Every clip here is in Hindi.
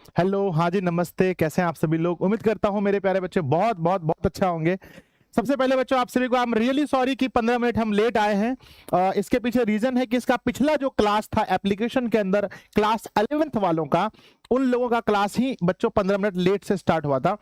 हेलो, हाँ जी, नमस्ते। कैसे हैं आप सभी लोग? उम्मीद करता हूँ मेरे प्यारे बच्चे बहुत बहुत बहुत अच्छा होंगे। सबसे पहले बच्चों आप सभी को आई एम रियली सॉरी कि 15 मिनट हम लेट आए हैं। इसके पीछे रीजन है कि इसका पिछला जो क्लास था एप्लीकेशन के अंदर, क्लास 11th वालों का, उन लोगों का क्लास ही बच्चों 15 मिनट लेट से स्टार्ट हुआ था।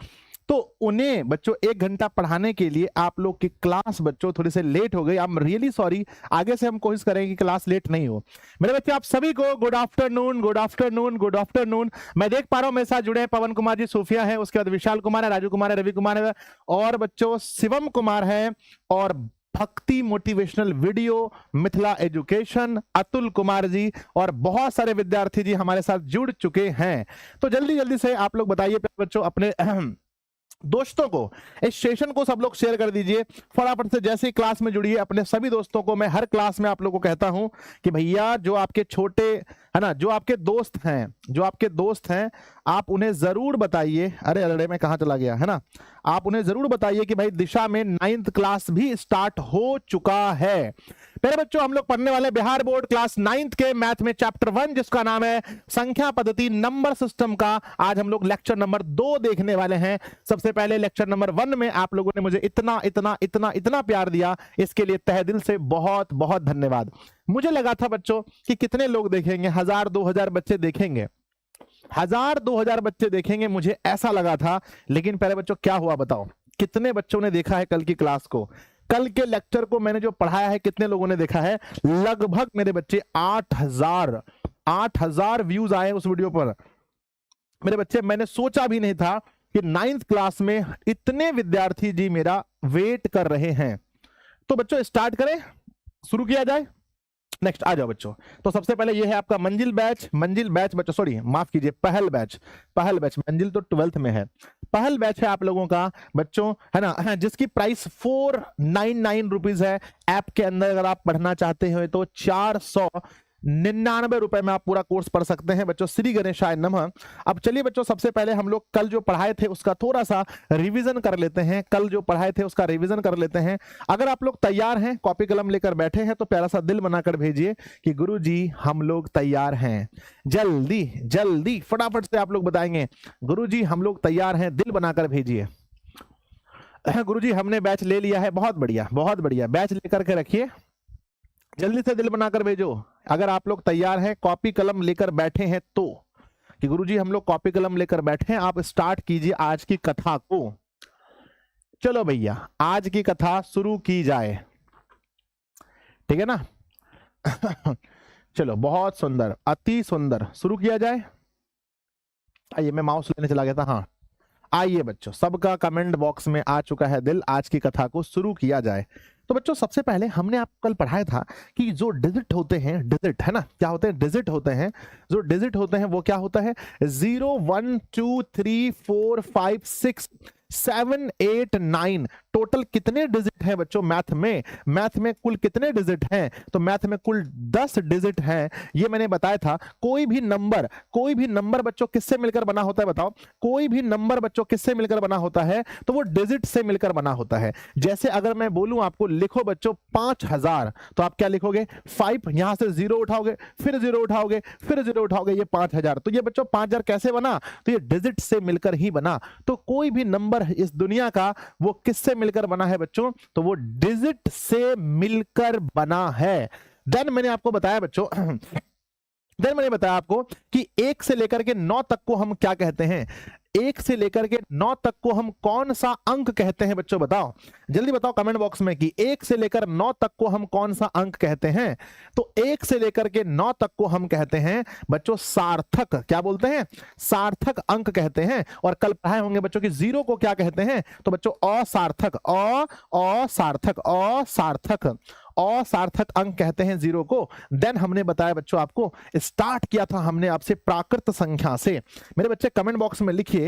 तो उन्हें बच्चों 1 घंटा पढ़ाने के लिए आप लोग की क्लास बच्चों थोड़ी से लेट हो गई। I am really sorry. आगे से हम कोशिश करेंगे कि क्लास लेट नहीं हो। मेरे बच्चे आप सभी को good afternoon, good afternoon, good afternoon. मैं देख पा रहा हूं मेरे साथ जुड़े हैं पवन कुमार जी, सूफिया है, उसके बाद विशाल कुमार है, राजू कुमार है, रवि कुमार है, और बच्चों शिवम कुमार है, और भक्ति motivational video, Mithila education, Atul Kumar ji, और बहुत सारे विद्यार्थी जी हमारे साथ जुड़ चुके हैं। तो जल्दी जल्दी से आप लोग बताइए बच्चों अपने दोस्तों को, इस सेशन को सब लोग शेयर कर दीजिए फटाफट से। जैसे ही क्लास में जुड़िए अपने सभी दोस्तों को। मैं हर क्लास में आप लोगों को कहता हूं कि भैया जो आपके छोटे है ना, जो आपके दोस्त हैं, आप उन्हें जरूर बताइए। अरे अरे मैं कहां चला गया, है ना, आप उन्हें जरूर बताइए कि भाई दिशा में 9th क्लास भी स्टार्ट हो चुका है। मेरे बच्चों हम लोग पढ़ने वाले बिहार बोर्ड क्लास 9th के मैथ में चैप्टर 1 जिसका नाम है संख्या पद्धति नंबर सिस्टम का। आज हम लोग लेक्चर नंबर 2 देखने वाले हैं। सबसे पहले लेक्चर नंबर 1 में आप लोगों ने मुझे इतना इतना इतना इतना प्यार दिया, इसके लिए तहे दिल से बहुत बहुत धन्यवाद। मुझे लगा था बच्चों कि कितने लोग देखेंगे, 1000-2000 बच्चे देखेंगे, 1000-2000 बच्चे देखेंगे, मुझे ऐसा लगा था। लेकिन पहले बच्चों क्या हुआ बताओ, कितने बच्चों ने देखा है कल की क्लास को? कल के लेक्चर को मैंने जो पढ़ाया है कितने लोगों ने देखा है? लगभग मेरे बच्चे 8000 व्यूज आए उस वीडियो पर। मेरे बच्चे मैंने सोचा भी नहीं था कि 9th क्लास में इतने विद्यार्थी जी मेरा वेट कर रहे हैं। तो बच्चों स्टार्ट करें, शुरू किया जाए। नेक्स्ट आ जाओ बच्चों। तो सबसे पहले ये है आपका मंजिल बैच बच्चों, सॉरी माफ कीजिए, पहल बैच। मंजिल तो 12th में है, पहल बैच है आप लोगों का बच्चों, है ना, जिसकी प्राइस 499 रुपीज है। ऐप के अंदर अगर आप पढ़ना चाहते हो तो 499 रुपए में आप पूरा कोर्स पढ़ सकते हैं बच्चों। श्री गणेशाय नमः। अब चलिए बच्चों, सबसे पहले हम लोग कल जो पढ़ाए थे उसका थोड़ा सा रिवीजन कर लेते हैं। अगर आप लोग तैयार हैं, कॉपी कलम लेकर बैठे हैं, तो प्यारा सा दिल बनाकर भेजिए कि गुरुजी हम लोग तैयार हैं। जल्दी जल्दी फटाफट से आप लोग बताएंगे गुरुजी हम लोग तैयार हैं, दिल बनाकर भेजिए। गुरुजी हमने बैच ले लिया है, बहुत बढ़िया बहुत बढ़िया, बैच लेकर के रखिए, जल्दी से दिल बनाकर भेजो। अगर आप लोग तैयार हैं, कॉपी कलम लेकर बैठे हैं तो, कि गुरुजी हम लोग कॉपी कलम लेकर बैठे हैं, आप स्टार्ट कीजिए आज की कथा को। चलो भैया आज की कथा शुरू की जाए, ठीक है ना। चलो बहुत सुंदर, अति सुंदर, शुरू किया जाए। आइए, मैं माउस लेने चला गया था। हाँ आइए बच्चों, सबका कमेंट बॉक्स में आ चुका है दिल, आज की कथा को शुरू किया जाए। तो बच्चों सबसे पहले हमने आपको कल पढ़ाया था कि जो डिजिट होते हैं, डिजिट है ना, क्या होते हैं? डिजिट होते हैं। जो डिजिट होते हैं वो क्या होता है? 0 1 2 3 4 5 6 7 8 9। टोटल कितने डिजिट हैं बच्चों मैथ में? मैथ में कुल कितने डिजिट हैं? तो मैथ में कुल 10 डिजिट हैं, ये मैंने बताया था। कोई भी नंबर बच्चों किससे मिलकर बना होता है बताओ? कोई भी नंबर बच्चों किससे मिलकर बना होता है? तो वो डिजिट से मिलकर बना होता है। जैसे अगर मैं बोलूं आपको लिखो बच्चों 5000, तो आप क्या लिखोगे? 5, यहां से 0 उठाओगे, फिर 0 उठाओगे, फिर 0 उठाओगे, ये 5000। तो ये बच्चों 5000 कैसे बना? तो ये डिजिट से मिलकर ही बना। तो कोई भी नंबर इस दुनिया का वो किससे मिलकर बना है बच्चों? तो वो डिजिट से मिलकर बना है। देन मैंने आपको बताया बच्चों आपको कि 1 से लेकर के 9 तक को हम क्या कहते हैं? 1 से लेकर के 9 तक को हम कौन सा अंक कहते हैं बच्चों? बताओ, जल्दी बताओ कमेंट बॉक्स में कि 1 से लेकर 9 तक को हम कौन सा अंक कहते हैं? तो 1 से लेकर के 9 तक को हम कहते हैं बच्चों सार्थक। क्या बोलते हैं? सार्थक अंक कहते हैं। और कल पढ़ाए होंगे बच्चों कि 0 को क्या कहते हैं? तो बच्चों असार्थक, असार्थक अंक कहते हैं 0 को। देन हमने बताया बच्चों, आपको स्टार्ट किया था हमने आपसे प्राकृत संख्या से। मेरे बच्चे कमेंट बॉक्स में लिखिए,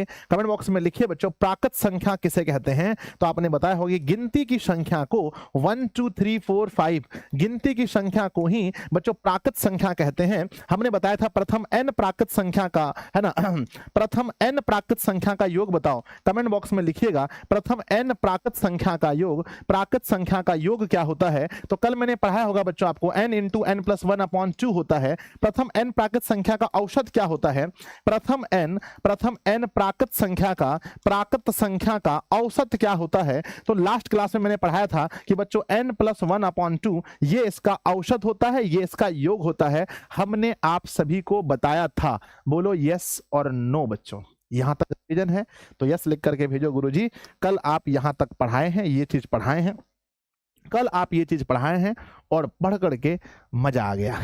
बच्चों प्राकृत संख्या किसे कहते हैं? तो आपने बताया होगी गिनती की संख्या को 1 2 3 4 5, गिनती की संख्या को ही बच्चों प्राकृत संख्या कहते हैं। हमने बताया था प्रथम n प्राकृत संख्या का, है ना, प्रथम n प्राकृत संख्या का योग बताओ, कमेंट बॉक्स में लिखिएगा। प्रथम n प्राकृत संख्या का योग, प्राकृत संख्या का योग क्या होता है? तो तो कल मैंने पढ़ाया होगा बच्चों आपको n इंटू एन प्लस 1/2 होता है। प्रथम n प्राकृत संख्या का औसत क्या होता है? प्रथम n प्राकृत संख्या का औसत क्या होता है? तो लास्ट क्लास में मैंने पढ़ाया था कि बच्चों n प्लस 1/2 ये इसका औसत होता है, ये इसका योग होता है। हमने आप सभी को बताया था। बोलो यस और नो बच्चों, यहां तक रिवीजन है तो यस लिख करके भेजो। गुरुजी कल आप यहां तक पढ़ाए हैं, ये चीज पढ़ाए हैं, कल आप ये चीज पढ़ाए हैं और पढ़ करके मजा आ गया।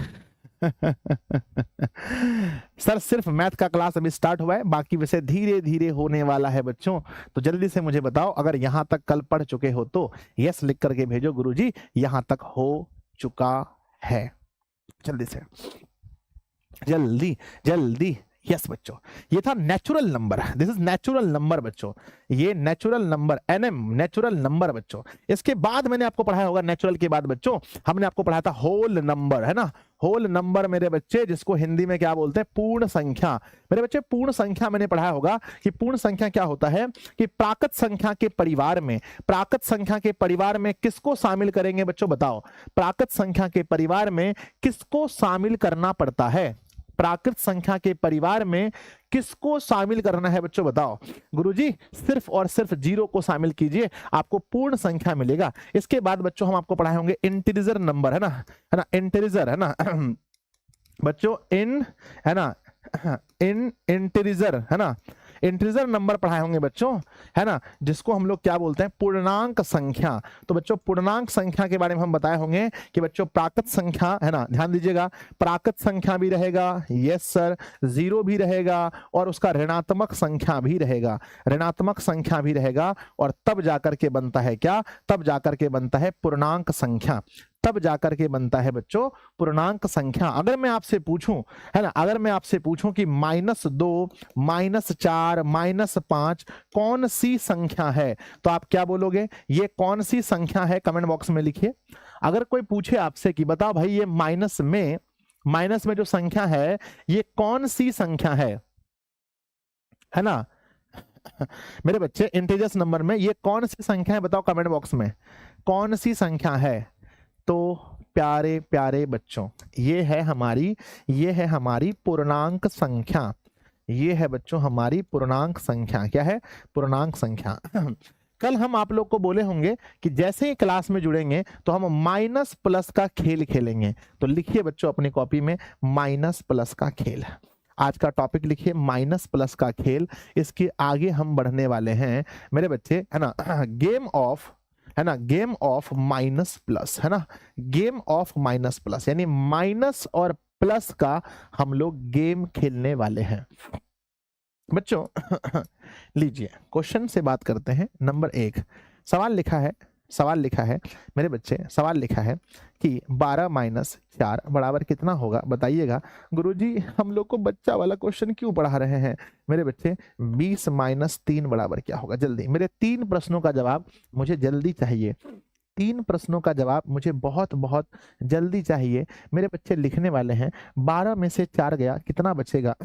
सर सिर्फ मैथ का क्लास अभी स्टार्ट हुआ है, बाकी विषय धीरे धीरे होने वाला है बच्चों। तो जल्दी से मुझे बताओ, अगर यहां तक कल पढ़ चुके हो तो यस लिख करके भेजो। गुरुजी यहां तक हो चुका है, जल्दी से, जल्दी जल्दी। यस बच्चों, ये था natural number, this is natural number बच्चों, ये natural number NM natural number बच्चों। इसके बाद मैंने आपको पढ़ाया होगा, नेचुरल के बाद बच्चों हमने आपको पढ़ाया था होल नंबर, है ना, होल नंबर मेरे बच्चे, जिसको हिंदी में क्या बोलते हैं? पूर्ण संख्या। मेरे बच्चे पूर्ण संख्या मैंने पढ़ाया होगा कि पूर्ण संख्या क्या होता है कि प्राकृत संख्या के परिवार में, प्राकृत संख्या के परिवार में किसको शामिल करेंगे बच्चों? बताओ, प्राकृत संख्या के परिवार में किसको शामिल करना पड़ता है? प्राकृत संख्या के परिवार में किसको शामिल करना है बच्चों? बताओ। गुरुजी सिर्फ और सिर्फ 0 को शामिल कीजिए, आपको पूर्ण संख्या मिलेगा। इसके बाद बच्चों हम आपको पढ़ाए होंगे इंटीजर नंबर, है ना, इंटीजर, है ना बच्चों, है ना, इंटीजर, है ना, इंटीजर नंबर पढ़ाए होंगे बच्चों, है ना, जिसको हम लोग क्या बोलते हैं? पूर्णांक संख्या। तो बच्चों पूर्णांक संख्या के बारे में हम बताए होंगे कि बच्चों प्राकृत संख्या, है ना, ध्यान दीजिएगा, प्राकृत संख्या भी रहेगा, यस सर, 0 भी रहेगा और उसका ऋणात्मक संख्या भी रहेगा, ऋणात्मक संख्या भी रहेगा, और तब जाकर के बनता है क्या? तब जाकर के बनता है पूर्णांक संख्या, तब जाकर के बनता है बच्चों पूर्णांक संख्या। अगर मैं आपसे पूछूं, है ना, अगर मैं आपसे पूछूं कि -2, -4, -5 कौन सी संख्या है, तो आप क्या बोलोगे? ये कौन सी संख्या है? कमेंट बॉक्स में लिखिए। अगर कोई पूछे आपसे कि बताओ भाई ये माइनस में जो संख्या है ये कौन सी संख्या है ना मेरे बच्चे, इंटीजर्स नंबर में ये कौन सी संख्या है? बताओ कमेंट बॉक्स में, कौन सी संख्या है? तो प्यारे प्यारे बच्चों, ये है हमारी पूर्णांक संख्या, ये है बच्चों हमारी पूर्णांक संख्या। क्या है? पूर्णांक संख्या। कल हम आप लोग को बोले होंगे कि जैसे ही क्लास में जुड़ेंगे तो हम माइनस प्लस का खेल खेलेंगे। तो लिखिए बच्चों अपनी कॉपी में माइनस प्लस का खेल, आज का टॉपिक लिखिए माइनस प्लस का खेल। इसके आगे हम बढ़ने वाले हैं मेरे बच्चे, है ना, गेम ऑफ माइनस प्लस, है ना, गेम ऑफ माइनस प्लस, यानी माइनस और प्लस का हम लोग गेम खेलने वाले हैं बच्चों। लीजिए क्वेश्चन से बात करते हैं। नंबर 1 सवाल लिखा है मेरे बच्चे, सवाल लिखा है कि 12 - 4 बराबर कितना होगा? बताइएगा। गुरुजी हम लोग को बच्चा वाला क्वेश्चन क्यों पढ़ा रहे हैं? मेरे बच्चे 20 - 3 बराबर क्या होगा? जल्दी, मेरे 3 प्रश्नों का जवाब मुझे जल्दी चाहिए, 3 प्रश्नों का जवाब मुझे बहुत बहुत जल्दी चाहिए। मेरे बच्चे लिखने वाले हैं 12 में से 4 गया कितना बचेगा?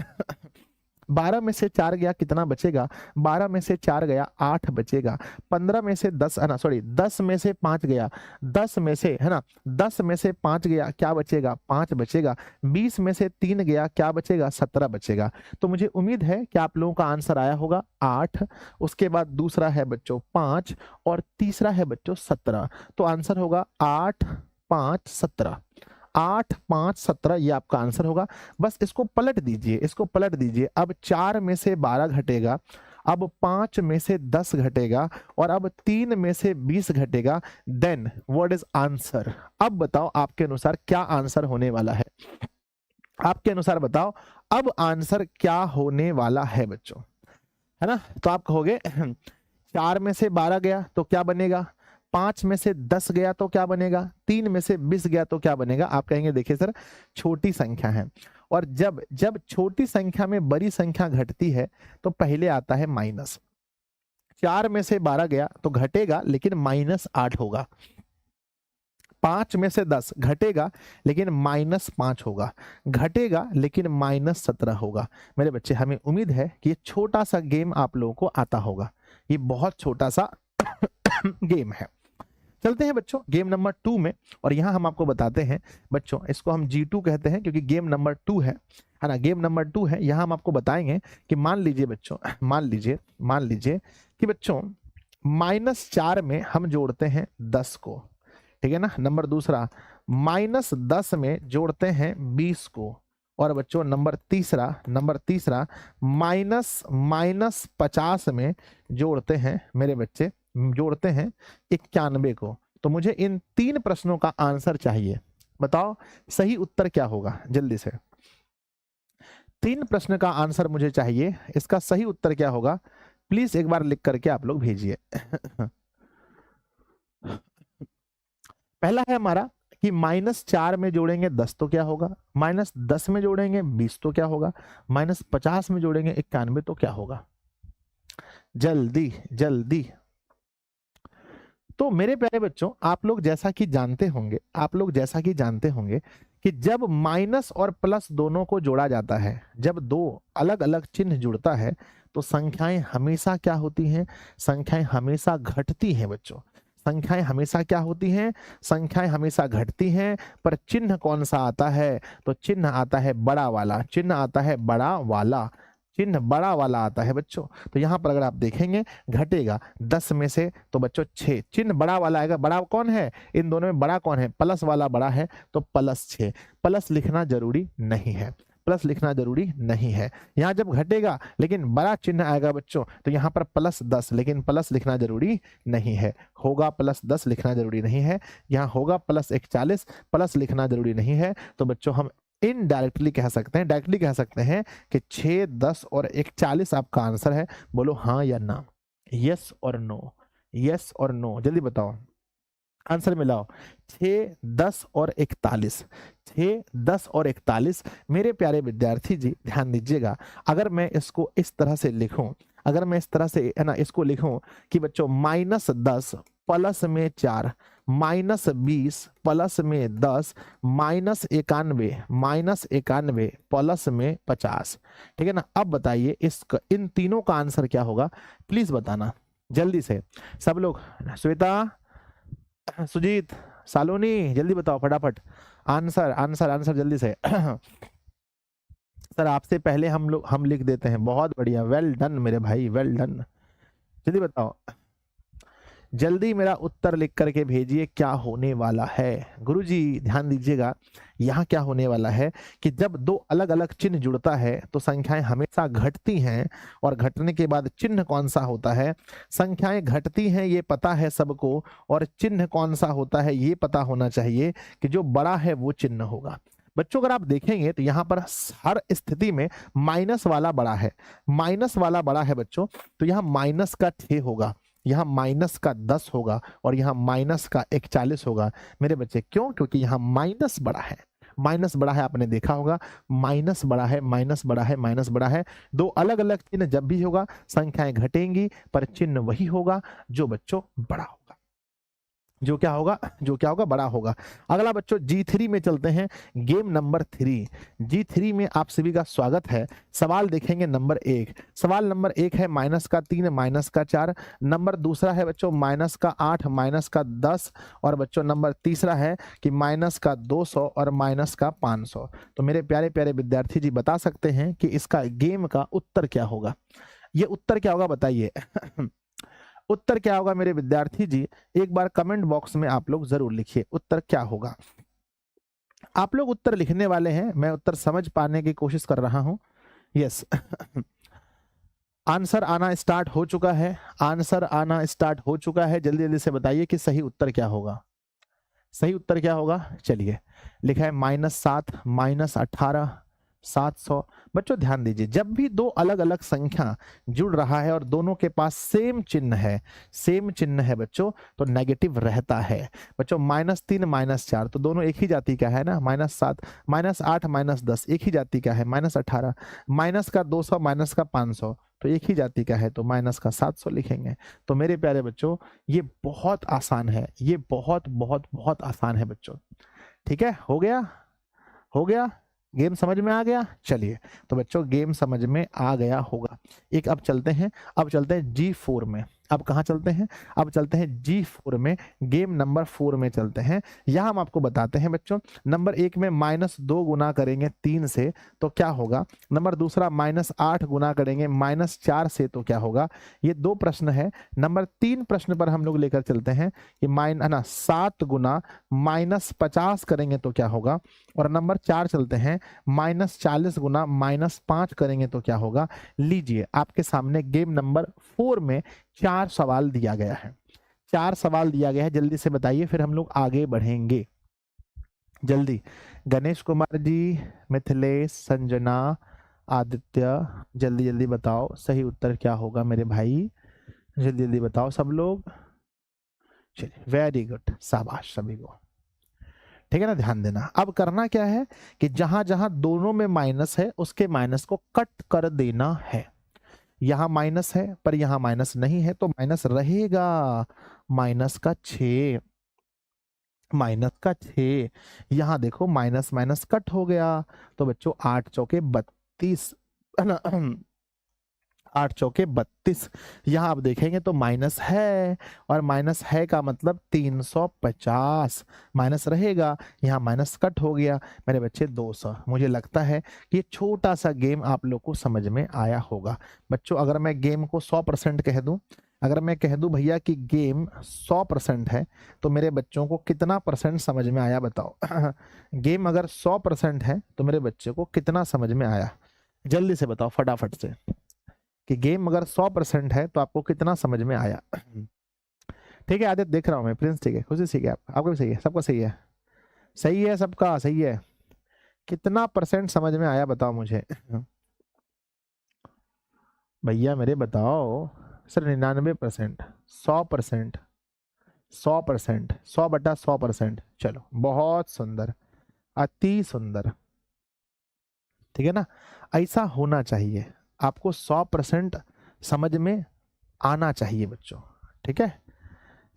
12 में से 4 गया कितना बचेगा? 12 में से 4 गया 8 बचेगा। 15 में से 10, है ना, सॉरी 10 में से 5 गया, 10 में से, है ना, 10 में से 5 गया क्या बचेगा? 5 बचेगा। 20 में से 3 गया क्या बचेगा? 17 बचेगा। तो मुझे उम्मीद है कि आप लोगों का आंसर आया होगा 8, उसके बाद दूसरा है बच्चों 5 और तीसरा है बच्चों 17। तो आंसर होगा 8, 5, 17, 8, 5, 17 ये आपका आंसर होगा। बस इसको पलट दीजिए, अब 4 में से 12 घटेगा, अब 5 में से 10 घटेगा और अब 3 में से 20 घटेगा। Then what is answer? अब बताओ आपके अनुसार क्या आंसर होने वाला है? आपके अनुसार बताओ अब आंसर क्या होने वाला है बच्चों, है ना? तो आप कहोगे 4 में से 12 गया तो क्या बनेगा? 5 में से 10 गया तो क्या बनेगा? 3 में से 20 गया तो क्या बनेगा? आप कहेंगे देखिए सर छोटी संख्या है, और जब छोटी संख्या में बड़ी संख्या घटती है तो पहले आता है माइनस। 4 में से 12 गया तो घटेगा लेकिन -8 होगा। 5 में से 10 घटेगा लेकिन -5 होगा, घटेगा लेकिन -17 होगा। मेरे बच्चे हमें उम्मीद है कि ये छोटा सा गेम आप लोगों को आता होगा, ये बहुत छोटा सा गेम है। चलते हैं बच्चों गेम नंबर 2 में, और यहाँ हम आपको बताते हैं बच्चों, इसको हम G2 कहते हैं क्योंकि गेम नंबर 2 है ना, गेम नंबर 2 है। यहाँ हम आपको बताएंगे कि मान लीजिए बच्चों, मान लीजिए कि बच्चों -4 में हम जोड़ते हैं 10 को, ठीक है ना। नंबर दूसरा, -10 में जोड़ते हैं 20 को, और बच्चों नंबर तीसरा -50 में जोड़ते हैं मेरे बच्चे, जोड़ते हैं 91 को। तो मुझे इन 3 प्रश्नों का आंसर चाहिए, बताओ सही उत्तर क्या होगा, जल्दी से 3 प्रश्न का आंसर मुझे चाहिए, इसका सही उत्तर क्या होगा, प्लीज एक बार लिख करके आप लोग भेजिए। पहला है हमारा कि -4 में जोड़ेंगे 10 तो क्या होगा, -10 में जोड़ेंगे 20 तो क्या होगा, -50 में जोड़ेंगे 91 तो क्या होगा, जल्दी जल्दी। तो मेरे प्यारे बच्चों, आप लोग जैसा कि जानते होंगे कि जब माइनस और प्लस दोनों को जोड़ा जाता है, जब दो अलग अलग चिन्ह जुड़ता है, तो संख्याएं हमेशा क्या होती हैं, संख्याएं हमेशा घटती हैं बच्चों। संख्याएं हमेशा क्या होती हैं, संख्याएं हमेशा घटती हैं। पर चिन्ह कौन सा आता है, तो चिन्ह आता है बड़ा वाला, चिन्ह आता है बड़ा वाला, चिन्ह बड़ा वाला आता है बच्चों। तो यहाँ पर अगर आप देखेंगे घटेगा 10 में से, तो बच्चों 6, चिन्ह बड़ा वाला आएगा। बड़ा कौन है, इन दोनों में बड़ा कौन है, प्लस वाला बड़ा है, तो +6। प्लस लिखना जरूरी नहीं है, प्लस लिखना जरूरी नहीं है। यहाँ जब घटेगा लेकिन बड़ा चिन्ह आएगा बच्चों, तो यहाँ पर +10, लेकिन प्लस लिखना जरूरी नहीं है, होगा +10 लिखना जरूरी नहीं है। यहाँ होगा +41, प्लस लिखना जरूरी नहीं है। तो बच्चों हम इनडायरेक्टली कह सकते हैं, डायरेक्टली कह सकते हैं कि 6, 10 और 41 आपका आंसर है। बोलो हाँ या ना, यस और नो, यस और नो, जल्दी बताओ आंसर मिलाओ। 6, 10 और 41, 6, 10 और 41। मेरे प्यारे विद्यार्थी जी ध्यान दीजिएगा, अगर मैं इसको इस तरह से लिखूं, अगर मैं इस तरह से है ना इसको लिखूं कि बच्चों -10 प्लस में 4, -20 प्लस में 10, -91 प्लस में 50, ठीक है ना। अब बताइए इन तीनों का आंसर क्या होगा, प्लीज बताना जल्दी से सब लोग। श्वेता, सुजीत, सालोनी, जल्दी बताओ फटाफट आंसर आंसर आंसर जल्दी से। सर आपसे पहले हम लिख देते हैं, बहुत बढ़िया, वेल डन मेरे भाई, वेल डन। जल्दी बताओ, जल्दी मेरा उत्तर लिख करके भेजिए क्या होने वाला है। गुरुजी ध्यान दीजिएगा, यहाँ क्या होने वाला है कि जब दो अलग अलग चिन्ह जुड़ता है तो संख्याएं हमेशा घटती हैं, और घटने के बाद चिन्ह कौन सा होता है, संख्याएं घटती हैं ये पता है सबको, और चिन्ह कौन सा होता है ये पता होना चाहिए कि जो बड़ा है वो चिन्ह होगा। बच्चों अगर आप देखेंगे तो यहाँ पर हर स्थिति में माइनस वाला बड़ा है, माइनस वाला बड़ा है बच्चों। तो यहाँ माइनस का 6 होगा, यहाँ माइनस का 10 होगा, और यहाँ माइनस का 41 होगा मेरे बच्चे। क्यों, क्योंकि यहाँ माइनस बड़ा है, माइनस बड़ा है, आपने देखा होगा माइनस बड़ा है, माइनस बड़ा है, माइनस बड़ा है। दो अलग अलग चिन्ह जब भी होगा संख्याएं घटेंगी, पर चिन्ह वही होगा जो बच्चों बड़ा होगा, जो क्या होगा, जो क्या होगा, बड़ा होगा। अगला बच्चों G3 में चलते हैं, गेम नंबर 3। G3 में आप सभी का स्वागत है। सवाल देखेंगे नंबर 1, सवाल नंबर 1 है -3 -4। नंबर दूसरा है बच्चों -8 -10, और बच्चों नंबर तीसरा है कि -200 और -500। तो मेरे प्यारे प्यारे विद्यार्थी जी बता सकते हैं कि इसका गेम का उत्तर क्या होगा, ये उत्तर क्या होगा बताइए। उत्तर क्या होगा मेरे विद्यार्थी जी, एक बार कमेंट बॉक्स में आप लोग जरूर लिखिए उत्तर क्या होगा। आप लोग उत्तर लिखने वाले हैं, मैं उत्तर समझ पाने की कोशिश कर रहा हूं। यस, आंसर आना स्टार्ट हो चुका है, आंसर आना स्टार्ट हो चुका है। जल्दी जल्दी से बताइए कि सही उत्तर क्या होगा, सही उत्तर क्या होगा। चलिए लिखा है -7 -18 700। बच्चों ध्यान दीजिए, जब भी दो अलग अलग संख्या जुड़ रहा है और दोनों के पास सेम चिन्ह है, सेम चिन्ह है बच्चों, तो नेगेटिव रहता है बच्चों। -3 -4 तो दोनों एक ही जाति का है ना, -7 -8 -10 एक ही जाति का है, -18 -200 -500 तो एक ही जाति का है, तो -700 लिखेंगे। तो मेरे प्यारे बच्चों ये बहुत आसान है, ये बहुत बहुत बहुत आसान है बच्चों। ठीक है, हो गया, हो गया, गेम समझ में आ गया। चलिए तो बच्चों गेम समझ में आ गया होगा। एक अब चलते हैं G4 में। अब कहाँ चलते हैं, अब चलते हैं G4 में, गेम नंबर 4 में चलते हैं। यहाँ हम आपको बताते हैं बच्चों, नंबर 1 में -2 गुना करेंगे 3 से तो क्या होगा, नंबर दूसरा -8 गुना करेंगे -4 से तो क्या होगा। ये 2 प्रश्न है। नंबर 3 प्रश्न पर हम लोग लेकर चलते हैं कि 7 गुना -50 करेंगे तो क्या होगा। और नंबर 4 चलते हैं, -40 गुना -5 करेंगे तो क्या होगा। लीजिए आपके सामने गेम नंबर 4 में 4 सवाल दिया गया है, 4 सवाल दिया गया है। जल्दी से बताइए फिर हम लोग आगे बढ़ेंगे। जल्दी, गणेश कुमार जी, मिथिलेश, संजना, आदित्य, जल्दी जल्दी बताओ सही उत्तर क्या होगा मेरे भाई, जल्दी जल्दी बताओ सब लोग। चलिए वेरी गुड, शाबाश सभी को, ठीक है ना। ध्यान देना, अब करना क्या है कि जहां जहां दोनों में माइनस है उसके माइनस को कट कर देना है। यहां माइनस है पर यहां माइनस नहीं है तो माइनस रहेगा, माइनस का 6, माइनस का 6। यहां देखो माइनस माइनस कट हो गया तो बच्चों 8 चौके 32 है ना, 8 चौके 32। यहाँ आप देखेंगे तो माइनस है, और माइनस है का मतलब 350 माइनस रहेगा, यहाँ माइनस कट हो गया मेरे बच्चे 200। मुझे लगता है कि ये छोटा सा गेम आप लोग को समझ में आया होगा। बच्चों अगर मैं गेम को 100% कह दूं, अगर मैं कह दूं भैया कि गेम 100% है तो मेरे बच्चों को कितना % समझ में आया बताओ। गेम अगर 100% है तो मेरे बच्चे को कितना समझ में आया, जल्दी से बताओ फटाफट से, कि गेम अगर 100% है तो आपको कितना समझ में आया। ठीक है आदित्य, देख रहा हूं मैं, प्रिंस ठीक है, खुशी ठीक है, आपको भी सही है, सबका सही है, सही है सबका सही है। कितना % समझ में आया बताओ मुझे भैया मेरे बताओ। सर 99%, 100%, 100%, 100/100%। चलो बहुत सुंदर, अति सुंदर, ठीक है ना। ऐसा होना चाहिए, आपको 100% समझ में आना चाहिए बच्चों, ठीक है।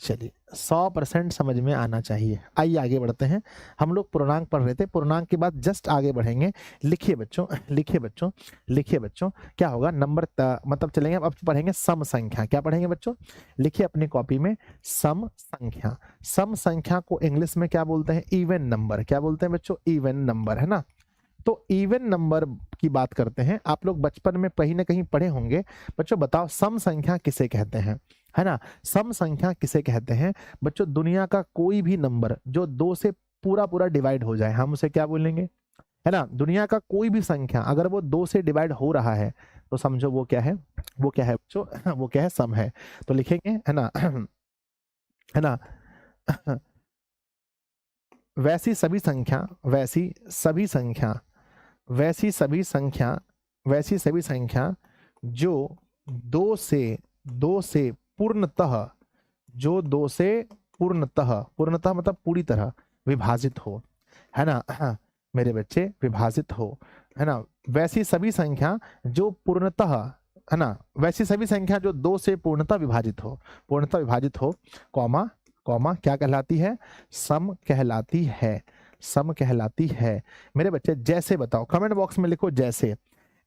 चलिए 100% समझ में आना चाहिए। आइए आगे बढ़ते हैं, हम लोग पूर्णांक पढ़ रहे थे, पूर्णांक के बाद जस्ट आगे बढ़ेंगे। लिखिए बच्चों, लिखिए बच्चों, लिखिए बच्चों, क्या होगा नंबर मतलब चलेंगे अब पढ़ेंगे सम संख्या। क्या पढ़ेंगे बच्चों, लिखिए अपनी कॉपी में, सम संख्या। सम संख्या को इंग्लिश में क्या बोलते हैं, इवन नंबर। क्या बोलते हैं बच्चों, इवन नंबर, है ना। तो इवन नंबर की बात करते हैं, आप लोग बचपन में कहीं ना कहीं पढ़े होंगे। बच्चों बताओ सम संख्या किसे कहते हैं, है ना। सम संख्या किसे कहते हैं बच्चों, दुनिया का कोई भी नंबर जो 2 से पूरा पूरा डिवाइड हो जाए, हम उसे क्या बोलेंगे, है ना। दुनिया का कोई भी संख्या अगर वो 2 से डिवाइड हो रहा है तो समझो वो क्या है, वो क्या है बच्चों, वो क्या है, सम है। तो लिखेंगे, है ना, है ना, वैसी सभी संख्या, वैसी सभी संख्या, वैसी सभी संख्या, वैसी सभी संख्या जो 2 से पूर्णतः, जो 2 से पूर्णतः, पूर्णतः मतलब पूरी तरह विभाजित हो, है ना, मेरे बच्चे विभाजित हो, है ना। वैसी सभी संख्या जो पूर्णतः, है ना, वैसी सभी संख्या जो 2 से पूर्णतः विभाजित हो, पूर्णतः विभाजित हो, कॉमा कॉमा क्या कहलाती है, सम कहलाती है, सम कहलाती है मेरे बच्चे। जैसे बताओ, कमेंट बॉक्स में लिखो जैसे,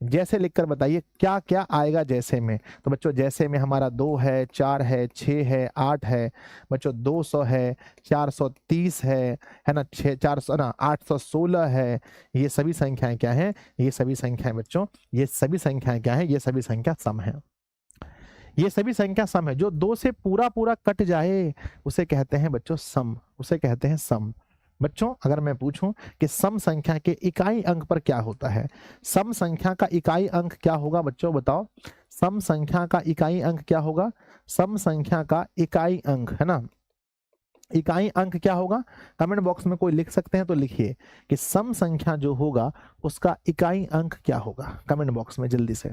जैसे लिखकर बताइए क्या क्या आएगा जैसे में। तो बच्चों जैसे में हमारा 2 है, 4 है, 6 है, 8 है बच्चों, 200 है, 430 है ना, 400 ना, 816 है। ये सभी संख्याएं क्या हैं, ये सभी संख्याएं बच्चों, ये सभी संख्याएं क्या है, ये सभी संख्या सम है। ये सभी संख्या सम है, जो 2 से पूरा पूरा कट जाए उसे कहते हैं बच्चों सम, उसे कहते हैं सम। बच्चों अगर मैं पूछूं कि सम संख्या के इकाई अंक पर क्या होता है, सम संख्या का इकाई अंक क्या होगा बच्चों बताओ, सम संख्या का इकाई अंक क्या होगा, सम संख्या का इकाई अंक, है ना, इकाई अंक क्या होगा। कमेंट बॉक्स में कोई लिख सकते हैं तो लिखिए कि सम संख्या जो होगा उसका इकाई अंक क्या होगा, कमेंट बॉक्स में जल्दी से।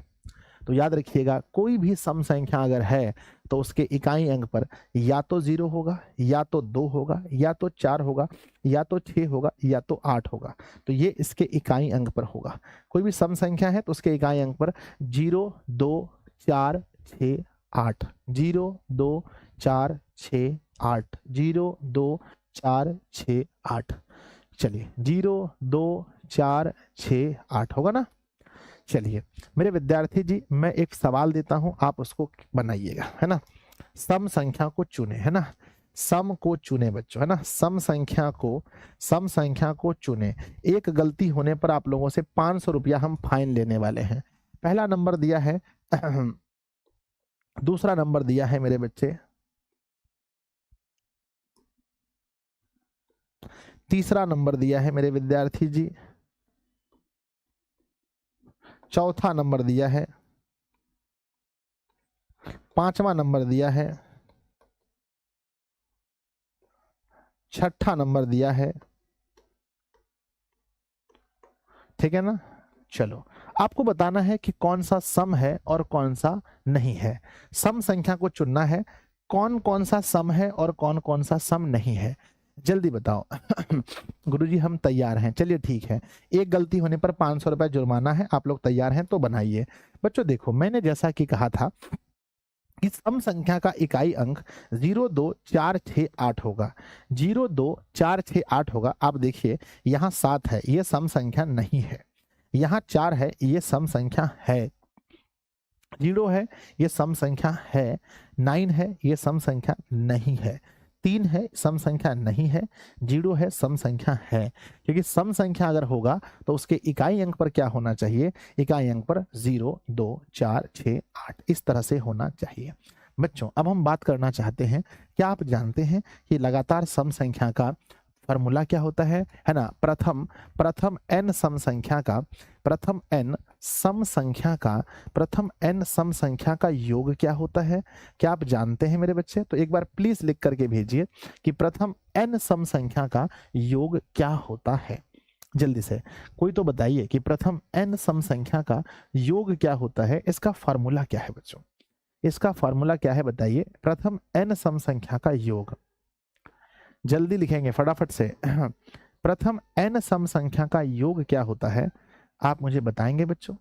तो याद रखिएगा कोई भी सम संख्या अगर है तो उसके इकाई अंक पर या तो 0 होगा, या तो 2 होगा, या तो 4 होगा, या तो 6 होगा, या तो 8 होगा। तो ये इसके इकाई अंक पर होगा। कोई भी सम संख्या है तो उसके इकाई अंक पर 0, 2, 4, 6, 8, 0, 2, 4, 6, 8, 0, 2, 4, 6, 8। चलिए 0, 2, 4, 6, 8 होगा ना। चलिए मेरे विद्यार्थी जी, मैं एक सवाल देता हूं, आप उसको बनाइएगा, है ना। सम संख्या को चुने, है ना, सम को चुने बच्चों, है ना, सम संख्या को चुने। एक गलती होने पर आप लोगों से 500 रुपया हम फाइन लेने वाले हैं। पहला नंबर दिया है दूसरा नंबर दिया है मेरे बच्चे, तीसरा नंबर दिया है मेरे विद्यार्थी जी, चौथा नंबर दिया है, पांचवा नंबर दिया है, छठा नंबर दिया है, ठीक है ना। चलो, आपको बताना है कि कौन सा सम है और कौन सा नहीं है। सम संख्या को चुनना है, कौन कौन सा सम है और कौन कौन सा सम नहीं है, जल्दी बताओ। गुरुजी हम तैयार हैं, चलिए ठीक है। एक गलती होने पर 500 रुपए जुर्माना है, आप लोग तैयार हैं तो बनाइए। बच्चों देखो, मैंने जैसा कि कहा था कि सम संख्या का इकाई अंक 02468 होगा, 02468 होगा। आप देखिए यहाँ 7 है, ये सम संख्या नहीं है, यहाँ 4 है, ये सम संख्या है, 0 है, ये सम संख्या है, 9 है, ये सम संख्या नहीं है, 3 है, सम संख्या नहीं है, 0 है, सम संख्या है। क्योंकि सम संख्या अगर होगा तो उसके इकाई अंक पर क्या होना चाहिए, इकाई अंक पर 0, 2, 4, 6, 8 इस तरह से होना चाहिए। बच्चों अब हम बात करना चाहते हैं, क्या आप जानते हैं कि लगातार सम संख्या का फॉर्मूला क्या होता है ना। प्रथम n सम संख्या का प्रथम n सम संख्या का योग क्या होता है, क्या आप जानते हैं मेरे बच्चे? तो एक बार प्लीज लिख करके भेजिए कि प्रथम n सम संख्या का योग क्या होता है। जल्दी से कोई तो बताइए कि प्रथम n सम संख्या का योग क्या होता है, इसका फॉर्मूला क्या है बच्चों, इसका फॉर्मूला क्या है बताइए। प्रथम n सम संख्या का योग, जल्दी लिखेंगे फटाफट से। प्रथम n सम संख्या का योग क्या होता है, आप मुझे बताएंगे बच्चों।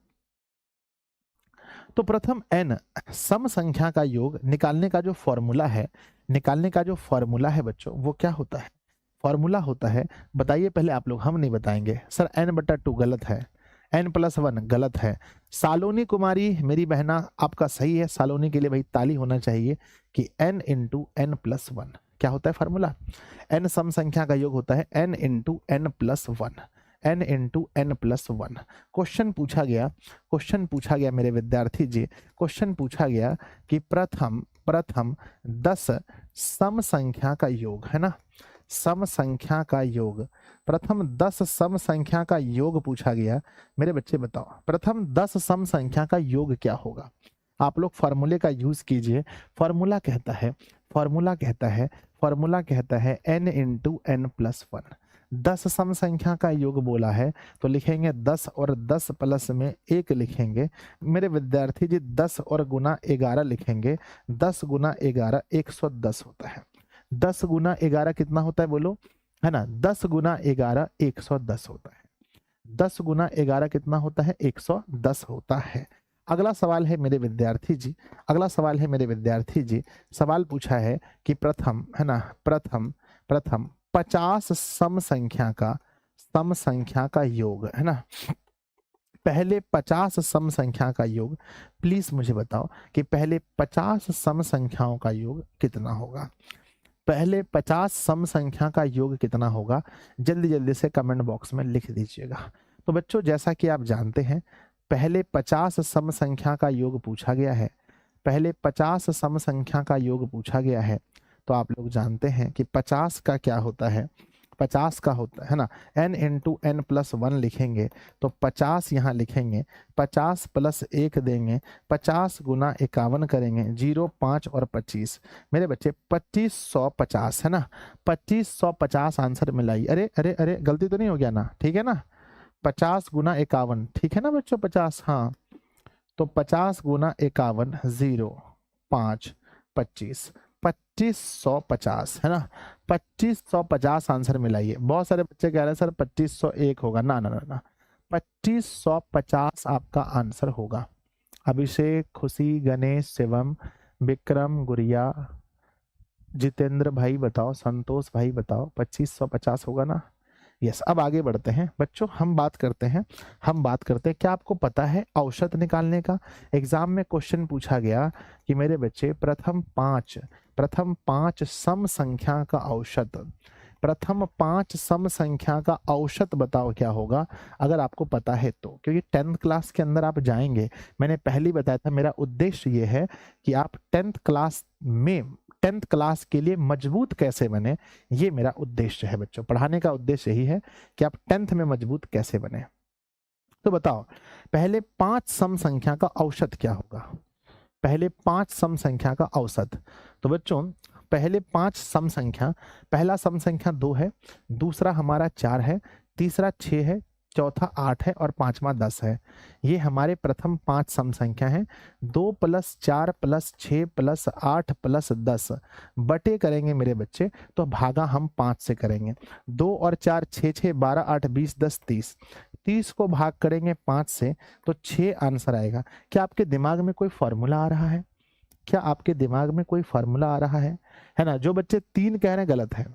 तो प्रथम n सम संख्या का योग निकालने का जो फॉर्मूला है बच्चों, वो क्या होता है, फॉर्मूला होता है, बताइए पहले आप लोग, हम नहीं बताएंगे सर। n/2 गलत है, n+1 गलत है। सालोनी कुमारी मेरी बहना आपका सही है, सालोनी के लिए भाई ताली होना चाहिए कि n × n+1 क्या होता है फॉर्मूला। n सम संख्या का योग होता है n × n+1, n × n+1। Question पूछा गया मेरे विद्यार्थी जी, क्वेश्चन पूछा गया कि प्रथम 10 सम संख्या का योग, है ना, सम संख्या का योग, प्रथम 10 सम संख्या का योग पूछा गया। मेरे बच्चे बताओ प्रथम 10 सम संख्या का योग क्या होगा। आप लोग फॉर्मूले का यूज कीजिए। फॉर्मूला कहता है n × n+1। 10 सम संख्या का योग बोला है तो लिखेंगे 10 और 10 प्लस में 1 लिखेंगे। मेरे विद्यार्थी जी 10 और गुना 11 लिखेंगे, 10 गुना 11 110 होता है। 10 गुना 11 कितना होता है बोलो, है ना, 10 गुना 11 110 होता है। 10 गुना 11 कितना होता है, 110 होता है। अगला सवाल है मेरे विद्यार्थी जी, सवाल पूछा है कि प्रथम, है ना, प्रथम 50 सम संख्या का योग, है ना, पहले 50 सम संख्या का योग। प्लीज मुझे बताओ कि पहले 50 सम संख्याओं का योग कितना होगा, पहले 50 सम संख्या का योग कितना होगा, जल्दी से कमेंट बॉक्स में लिख दीजिएगा। तो बच्चों जैसा कि आप जानते हैं पहले 50 सम संख्या का योग पूछा गया है, पहले 50 सम संख्या का योग पूछा गया है, तो आप लोग जानते हैं कि 50 का क्या होता है, 50 का होता है ना, n × n+1 लिखेंगे तो 50 यहाँ लिखेंगे, 50 + 1 देंगे, 50 गुना 51 करेंगे, 0, 5 और 25। मेरे बच्चे 2550 है ना, 2550 आंसर मिलाई। अरे गलती तो नहीं हो गया ना, ठीक है ना, 50 गुना 51, ठीक है ना बच्चों, 50, हाँ, तो 50 गुना 51 0, 5, 25, 2550 है ना, 2550 आंसर मिलाइए। बहुत सारे बच्चे कह रहे हैं सर 2501 होगा, ना 2550 आपका आंसर होगा। अभिषेक, खुशी, गणेश, शिवम, विक्रम, गुड़िया, जितेंद्र भाई बताओ, संतोष भाई बताओ, 2550 होगा ना, यस, अब आगे बढ़ते हैं बच्चों। हम बात करते हैं क्या आपको पता है औसत निकालने का? एग्जाम में क्वेश्चन पूछा गया कि मेरे बच्चे प्रथम पांच सम संख्या का औसत, प्रथम 5 सम संख्या का औसत बताओ क्या होगा, अगर आपको पता है तो। क्योंकि 10th क्लास के अंदर आप जाएंगे, मैंने पहले बताया था मेरा उद्देश्य ये है कि आप 10th क्लास के लिए मजबूत कैसे बने, ये मेरा उद्देश्य है बच्चों। पढ़ाने का उद्देश्य यही है कि आप 10th में मजबूत कैसे बने। तो बताओ पहले 5 सम संख्या का औसत क्या होगा, पहले 5 सम संख्या का औसत। तो बच्चों पहले 5 सम संख्या, पहला सम संख्या 2 है, दूसरा हमारा 4 है, तीसरा 6 है, चौथा 8 है और पांचवा 10 है। ये हमारे प्रथम 5 सम संख्या हैं। 2 + 4 + 6 + 8 + 10 बटे करेंगे मेरे बच्चे तो भागा हम 5 से करेंगे। 2 और 4 6 6 12 8 20 10 30, 30 को भाग करेंगे 5 से तो 6 आंसर आएगा। क्या आपके दिमाग में कोई फॉर्मूला आ रहा है? क्या आपके दिमाग में कोई फार्मूला आ रहा है ना? जो बच्चे 3 कह रहे हैं गलत है,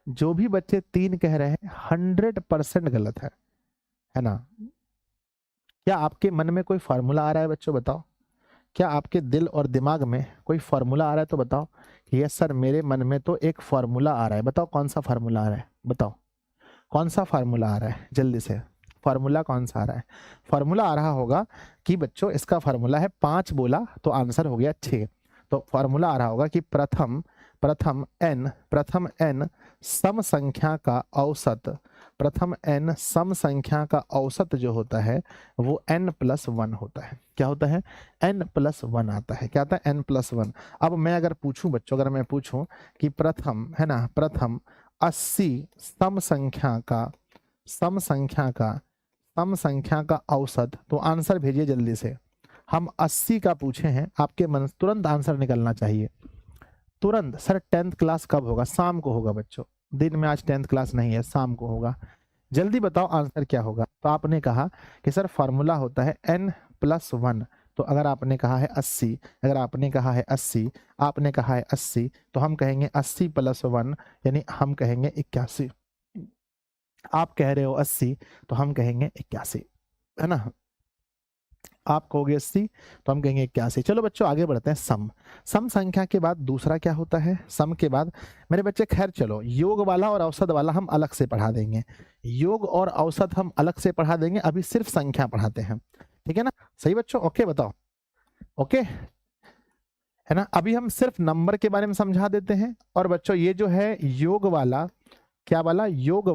जो भी बच्चे 3 कह रहे हैं 100% गलत है ना? क्या आपके मन में कोई फार्मूला आ रहा है बच्चों, बताओ? क्या आपके दिल और दिमाग में कोई फार्मूला आ रहा है तो बताओ कि यस सर मेरे मन में तो एक फार्मूला आ रहा है। बताओ कौन सा फार्मूला आ रहा है, बताओ कौन सा फार्मूला आ रहा है, जल्दी से। फार्मूला कौन सा आ रहा है? फार्मूला आ रहा होगा कि बच्चों इसका फार्मूला है 5 बोला तो आंसर हो गया 6। तो फार्मूला आ रहा होगा कि प्रथम n सम संख्या का औसत, प्रथम n सम संख्या का औसत जो होता है वो n+1 होता है। क्या होता है? n+1 आता है। क्या आता है? n+1। अब मैं अगर पूछूं बच्चों, अगर मैं पूछूं कि प्रथम है ना, प्रथम 80 सम संख्या का औसत, तो आंसर भेजिए जल्दी से। हम 80 का पूछे हैं, आपके मन तुरंत आंसर निकलना चाहिए, तुरंत। सर 10th क्लास कब होगा? शाम को होगा बच्चों, दिन में आज 10th क्लास नहीं है, शाम को होगा। जल्दी बताओ आंसर क्या होगा। तो आपने कहा कि सर फार्मूला होता है n+1। तो अगर आपने कहा है 80, अगर आपने कहा है 80, आपने कहा है 80, तो हम कहेंगे 80 + 1 यानी हम कहेंगे 81। आप कह रहे हो 80 तो हम कहेंगे 81, है ना? आप कहोगे 80 तो हम कहेंगे 81। चलो बच्चों आगे बढ़ते हैं। सम संख्या के बाद दूसरा क्या होता है? सम के बाद मेरे बच्चे, खैर चलो योग वाला और औसत वाला हम अलग से पढ़ा देंगे, योग और औसत हम अलग से पढ़ा देंगे, अभी सिर्फ संख्या पढ़ाते हैं, ठीक है ना? सही बच्चों, ओके बताओ, ओके है ना? अभी हम सिर्फ नंबर के बारे में समझा देते हैं। और बच्चों ये जो है योग वाला, क्या वाला? योग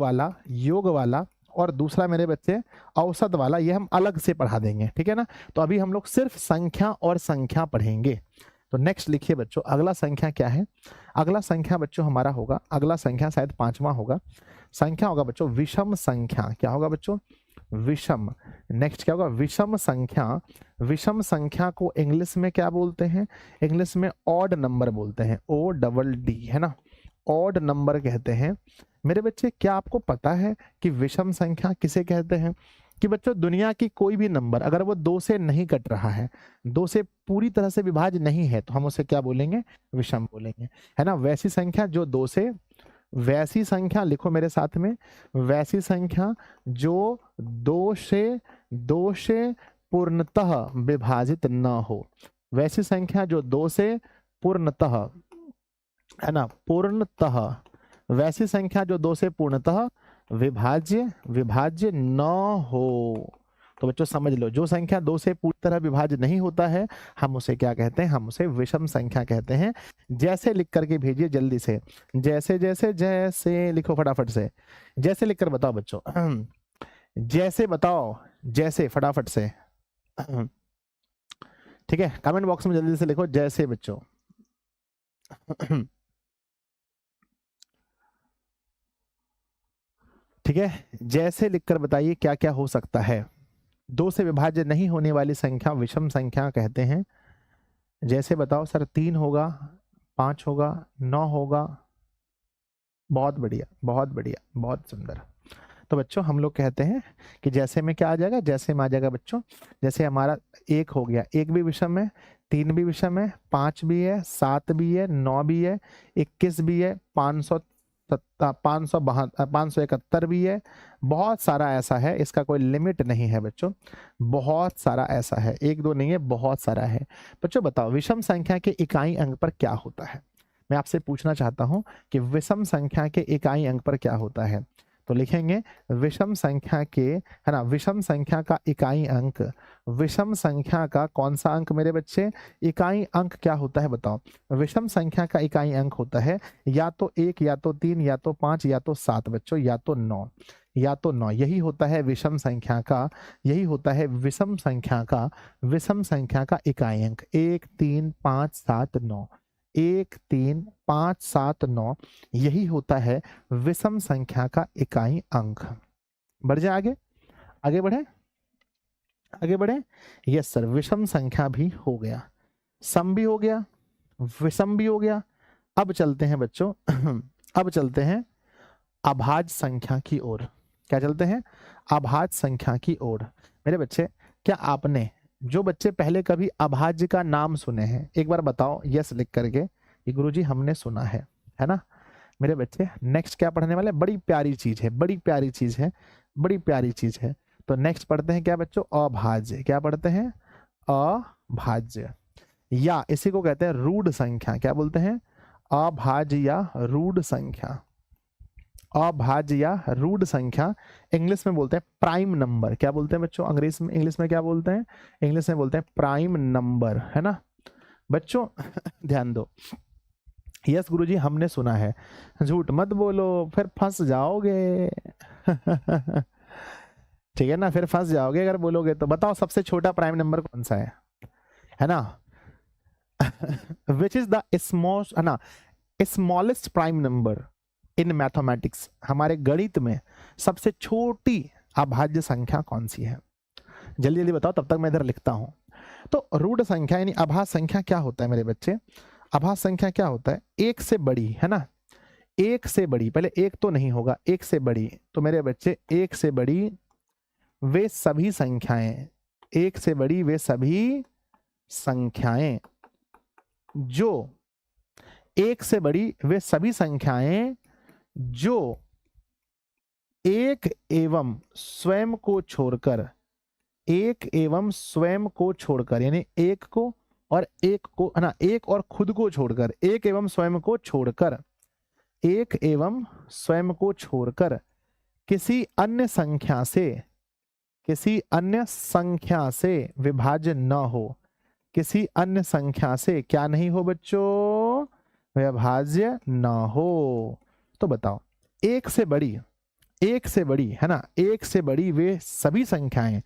वाला और दूसरा मेरे बच्चे औसत वाला, ये हम अलग से पढ़ा देंगे, ठीक है ना? तो अभी हम लोग सिर्फ संख्या और संख्या पढ़ेंगे। तो नेक्स्ट लिखिए बच्चों, अगला संख्या क्या है? अगला संख्या बच्चों हमारा होगा, अगला संख्या शायद 5वां होगा, संख्या होगा बच्चों विषम संख्या। क्या होगा बच्चों? विषम। नेक्स्ट क्या होगा? विषम संख्या। विषम संख्या को इंग्लिश में क्या बोलते हैं? इंग्लिश में ऑड नंबर बोलते हैं, ODD, है ना? ऑड नंबर कहते हैं। मेरे बच्चे क्या आपको पता है कि विषम संख्या किसे कहते हैं? कि बच्चों दुनिया की कोई भी नंबर अगर वो 2 से नहीं कट रहा है, 2 से पूरी तरह से विभाज्य नहीं है, तो हम उसे क्या बोलेंगे? विषम बोलेंगे, है ना? वैसी संख्या जो 2 से, वैसी संख्या लिखो मेरे साथ में, वैसी संख्या जो 2 से पूर्णतः विभाजित न हो, वैसी संख्या जो 2 से पूर्णतः, है ना, पूर्णतः, वैसी संख्या जो 2 से पूर्णतः विभाज्य न हो। तो बच्चों समझ लो, जो संख्या 2 से पूरी तरह विभाज्य नहीं होता है हम उसे क्या कहते हैं? हम उसे विषम संख्या कहते हैं। जैसे लिख करके भेजिए जल्दी से, जैसे लिखो फटाफट से, जैसे लिखकर बताओ बच्चों, जैसे बताओ, जैसे फटाफट से, ठीक है? कमेंट बॉक्स में जल्दी से लिखो जैसे बच्चों। ठीक है, जैसे लिखकर बताइए क्या क्या हो सकता है। 2 से विभाज्य नहीं होने वाली संख्या विषम संख्या कहते हैं। जैसे बताओ सर 3 होगा, 5 होगा, 9 होगा। बहुत बढ़िया, बहुत बढ़िया, बहुत सुंदर। तो बच्चों हम लोग कहते हैं कि जैसे में क्या आ जाएगा? जैसे में आ जाएगा बच्चों, जैसे हमारा 1 हो गया, 1 भी विषम है, 3 भी विषम है, 5 भी है, 7 भी है, 9 भी है, 21 भी है, 571 भी है, बहुत सारा ऐसा है, इसका कोई लिमिट नहीं है बच्चों, बहुत सारा ऐसा है, एक दो नहीं है, बहुत सारा है। बच्चों बताओ विषम संख्या के इकाई अंक पर क्या होता है? मैं आपसे पूछना चाहता हूं कि विषम संख्या के इकाई अंक पर क्या होता है। तो लिखेंगे विषम संख्या के, है ना, विषम संख्या का इकाई अंक, विषम संख्या का कौन सा अंक मेरे बच्चे? इकाई अंक क्या होता है बताओ? विषम संख्या का इकाई अंक होता है या तो 1, या तो 3, या तो 5, या तो 7 बच्चों, या तो 9, या तो 9। यही होता है विषम संख्या का, यही होता है विषम संख्या का, विषम संख्या का इकाई अंक। 1, 3, 5, 7, 9, 1, 3, 5, 7, 9, यही होता है विषम संख्या का इकाई अंक। बढ़ जाए आगे, आगे बढ़े, आगे बढ़े। यस सर, विषम संख्या भी हो गया, सम भी हो गया, विषम भी हो गया। अब चलते हैं बच्चों अब चलते हैं अभाज्य संख्या की ओर। क्या चलते हैं? अभाज्य संख्या की ओर। मेरे बच्चे, क्या आपने, जो बच्चे पहले कभी अभाज्य का नाम सुने हैं, एक बार बताओ यस लिख करके कि गुरुजी हमने सुना है ना? मेरे बच्चे नेक्स्ट क्या पढ़ने वाले? बड़ी प्यारी चीज है, बड़ी प्यारी चीज है, बड़ी प्यारी चीज है। तो नेक्स्ट पढ़ते हैं क्या बच्चों? अभाज्य। क्या पढ़ते हैं? अभाज्य, या इसी को कहते हैं रूढ़ संख्या। क्या बोलते हैं? अभाज्य या रूढ़ संख्या। अभाज्य या रूढ़ संख्या इंग्लिश में बोलते हैं प्राइम नंबर। क्या बोलते हैं बच्चों? इंग्लिश में क्या बोलते हैं? इंग्लिश में बोलते हैं प्राइम नंबर, है ना बच्चों? ध्यान दो। यस गुरुजी हमने सुना है, झूठ मत बोलो फिर फंस जाओगे ठीक है ना, फिर फंस जाओगे अगर बोलोगे तो। बताओ सबसे छोटा प्राइम नंबर कौन सा है ना? Which is the smallest prime number in mathematics. हमारे गणित में सबसे छोटी अभाज्य संख्या कौन सी है? जल्दी जल्दी बताओ, तब तक मैं इधर लिखता हूं। तो रूढ़ संख्या यानी अभाज्य संख्या क्या होता है मेरे बच्चे? अभाज्य संख्या क्या होता है? एक से बड़ी, है ना, एक से बड़ी, पहले एक तो नहीं होगा, एक से बड़ी। तो मेरे बच्चे एक से बड़ी वे सभी संख्याएं, एक से बड़ी वे सभी संख्याएं जो, एक से बड़ी वे सभी संख्याएं जो एक एवं स्वयं को छोड़कर, एक एवं स्वयं को छोड़कर, यानी एक को और एक को, है ना, एक और खुद को छोड़कर, एक एवं स्वयं को छोड़कर, एक एवं स्वयं को छोड़कर किसी अन्य संख्या से, किसी अन्य संख्या से विभाज्य न हो, किसी अन्य संख्या से क्या नहीं हो बच्चों? विभाज्य न हो। तो बताओ एक से बड़ी, एक से बड़ी, है ना, एक से बड़ी वे सभी संख्याएं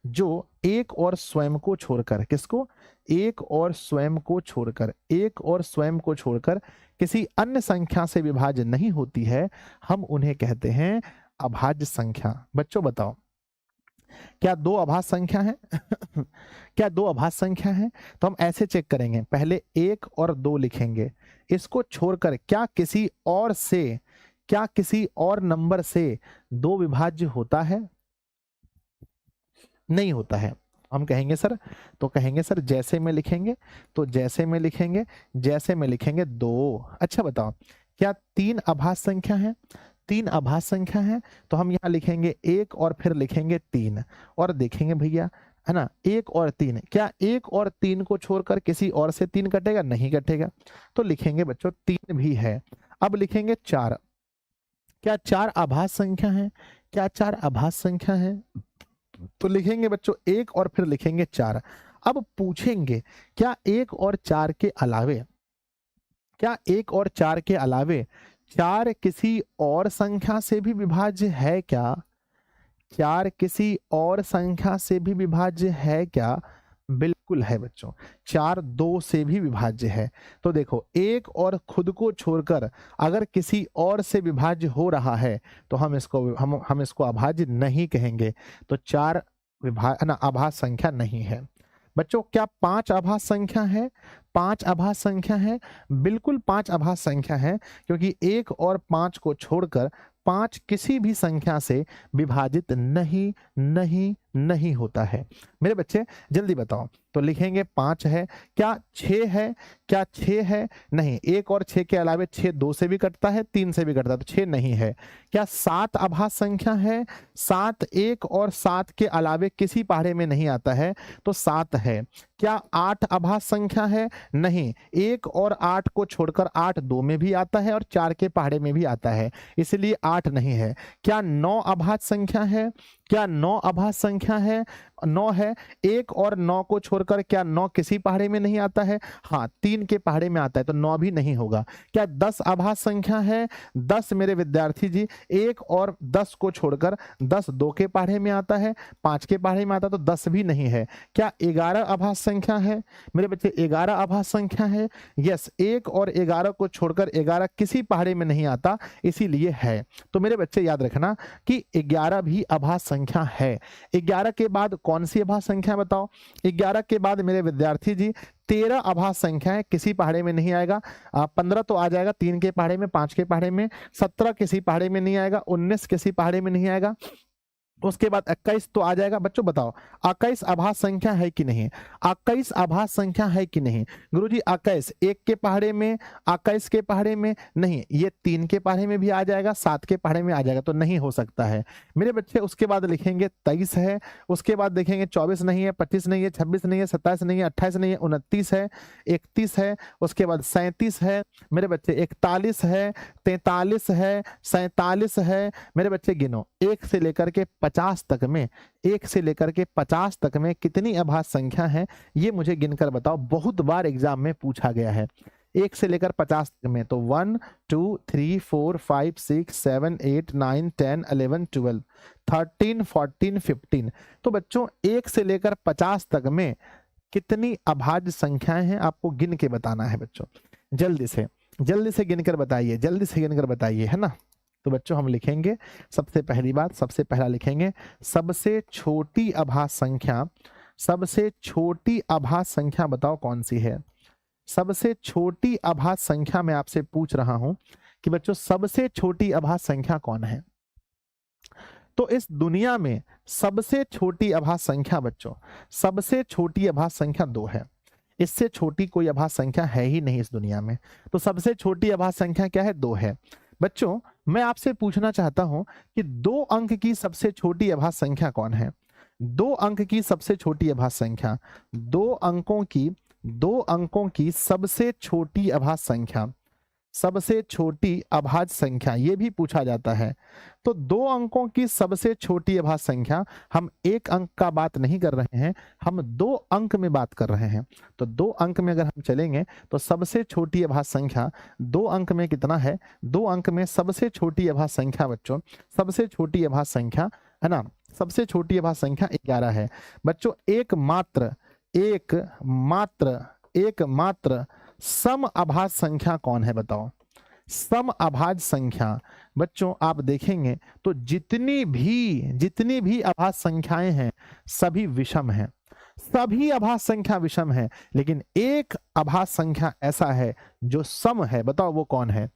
जो एक और स्वयं को छोड़कर, किसको? एक और स्वयं को छोड़कर, एक और स्वयं को छोड़कर किसी अन्य संख्या से विभाज्य नहीं होती है, हम उन्हें कहते हैं अभाज्य संख्या। बच्चों बताओ क्या दो अभाज्य संख्या है? क्या दो अभाज्य संख्या है? तो हम ऐसे चेक करेंगे, पहले 1 और 2 लिखेंगे, इसको छोड़कर क्या किसी और से, क्या किसी और नंबर से 2 विभाज्य होता है? नहीं होता है। हम कहेंगे सर, तो कहेंगे सर जैसे में लिखेंगे, तो जैसे में लिखेंगे, जैसे में लिखेंगे 2। अच्छा बताओ क्या 3 अभाज्य संख्या है? 3 अभाज्य संख्या है, तो हम यहाँ लिखेंगे 1 और फिर लिखेंगे 3 और देखेंगे भैया, है ना, 1 और 3, क्या 1 और 3 को छोड़कर किसी और से 3 कटेगा? नहीं कटेगा। तो लिखेंगे बच्चों 3 भी है। अब लिखेंगे 4, क्या 4 अभाज्य संख्या है? क्या 4 अभाज्य संख्या है? तो लिखेंगे बच्चों 1 और फिर लिखेंगे 4। अब पूछेंगे क्या 1 और 4 के अलावे, क्या 1 और 4 के अलावे 4 किसी और संख्या से भी विभाज्य है क्या? 4 किसी और संख्या से भी विभाज्य है क्या? बिल्कुल है बच्चों, 4 2 से भी विभाज्य है। तो देखो 1 और खुद को छोड़कर अगर किसी और से विभाज्य हो रहा है तो हम इसको अभाज्य नहीं कहेंगे। तो 4 अभाज्य संख्या नहीं है। बच्चों क्या 5 अभाज्य संख्या है? 5 अभाज्य संख्या है, बिल्कुल 5 अभाज्य संख्या है, क्योंकि 1 और 5 को छोड़कर 5 किसी भी संख्या से विभाजित नहीं नहीं नहीं होता है। मेरे बच्चे जल्दी बताओ, तो लिखेंगे 5 है, क्या 6 है, क्या 6 है, नहीं, 1 और 6 के अलावे 6 2 से भी कटता है, 3 से भी कटता है, तो 6 नहीं है। क्या 7 आभाज्य संख्या है, 7 1 और 7 के अलावे किसी पहाड़े में नहीं आता है, तो 7 है। क्या 8 आभाज्य संख्या है, नहीं, 1 और 8 को छोड़कर 8 2 में भी आता है और 4 के पहाड़े में भी आता है, इसलिए 8 नहीं है। क्या 9 आभाज्य संख्या है, क्या 9 आभाज्य संख्या है, 9 है, 1 और 9 को छोड़कर क्या 9 किसी पहाड़े में नहीं आता है, हाँ 3 के पहाड़े में आता है, तो 9 भी नहीं होगा। क्या 10 आभाज्य संख्या है, 10 मेरे विद्यार्थी जी, 1 और 10 को छोड़कर 10 2 के पहाड़े में आता है, 5 के पहाड़े में आता है, तो 10 भी नहीं है। क्या 11 आभाज्य संख्या है, मेरे बच्चे 11 आभाज्य संख्या है, यस, 1 और 11 को छोड़कर 11 किसी पहाड़े में नहीं आता, इसीलिए है। तो मेरे बच्चे याद रखना कि 11 भी आभाज्य संख्या है। 11 के बाद कौन सी आभाज्य संख्या बताओ, 11 के बाद मेरे विद्यार्थी जी 13 आभाज्य संख्या है, किसी पहाड़े में नहीं आएगा। 15 तो आ जाएगा 3 के पहाड़े में, 5 के पहाड़े में, 17 किसी पहाड़े में नहीं आएगा, 19 किसी पहाड़े में नहीं आएगा, उसके बाद 21 तो आ जाएगा। बच्चों बताओ 21 आभाज्य संख्या है कि नहीं, 21 आभाज्य संख्या है कि नहीं, गुरुजी 21 1 के पहाड़े में, 21 के पहाड़े में नहीं, ये 3 के पहाड़े में भी आ जाएगा, 7 के पहाड़े में आ जाएगा, तो नहीं हो सकता है मेरे बच्चे। उसके बाद लिखेंगे 23 है, उसके बाद देखेंगे 24 नहीं है, 25 नहीं है, 26 नहीं है, 27 नहीं है, 28 नहीं है, 29 है, 31 है, उसके बाद 37 है मेरे बच्चे, 41 है, 43 है, 47 है मेरे बच्चे। गिनो 1 से लेकर के 50 तक में, 1 से लेकर के 50 तक में कितनी आभाज्य संख्या है, ये मुझे गिनकर बताओ। बहुत बार एग्जाम में पूछा गया है। 1 से लेकर 50 तक में तो 1 2 3 4 5 6 7 8 9 10 11 12 13 14 15। तो बच्चों 1 से लेकर 50 तक में कितनी अभाज्य संख्याएं हैं, आपको गिन के बताना है बच्चों। जल्दी से गिनकर बताइए, जल्दी से गिनकर बताइए, है ना। तो बच्चों हम लिखेंगे सबसे पहली बात, सबसे पहला लिखेंगे सबसे छोटी आभाज्य संख्या। सबसे छोटी आभाज्य संख्या बताओ कौन सी है। सबसे छोटी आभाज्य संख्या मैं आपसे पूछ रहा हूं कि बच्चों सबसे छोटी आभाज्य संख्या कौन है। तो इस दुनिया में सबसे छोटी आभाज्य संख्या बच्चों, सबसे छोटी आभाज्य संख्या 2 है। इससे छोटी कोई आभाज्य संख्या है ही नहीं इस दुनिया में। तो सबसे छोटी आभाज्य संख्या क्या है, 2 है। बच्चों मैं आपसे पूछना चाहता हूं कि 2 अंक की सबसे छोटी आभाज्य संख्या कौन है। 2 अंक की सबसे छोटी आभाज्य संख्या, 2 अंकों की सबसे छोटी आभाज्य संख्या, सबसे छोटी अभाज्य संख्या, ये भी पूछा जाता है। तो 2 अंकों की सबसे छोटी अभाज्य संख्या, हम 1 अंक का बात नहीं कर रहे हैं, हम 2 अंक में बात कर रहे हैं। तो 2 अंक में अगर हम चलेंगे तो सबसे छोटी अभाज्य संख्या 2 अंक में कितना है, 2 अंक में सबसे छोटी अभाज्य संख्या बच्चों, सबसे छोटी अभाज्य संख्या है ना, सबसे छोटी अभाज्य संख्या 11 है बच्चों। एकमात्र सम अभाज्य संख्या कौन है बताओ। सम अभाज्य संख्या बच्चों आप देखेंगे तो जितनी भी अभाज्य संख्याएं हैं सभी विषम हैं, सभी अभाज्य संख्या विषम है, लेकिन एक अभाज्य संख्या ऐसा है जो सम है, बताओ वो कौन है।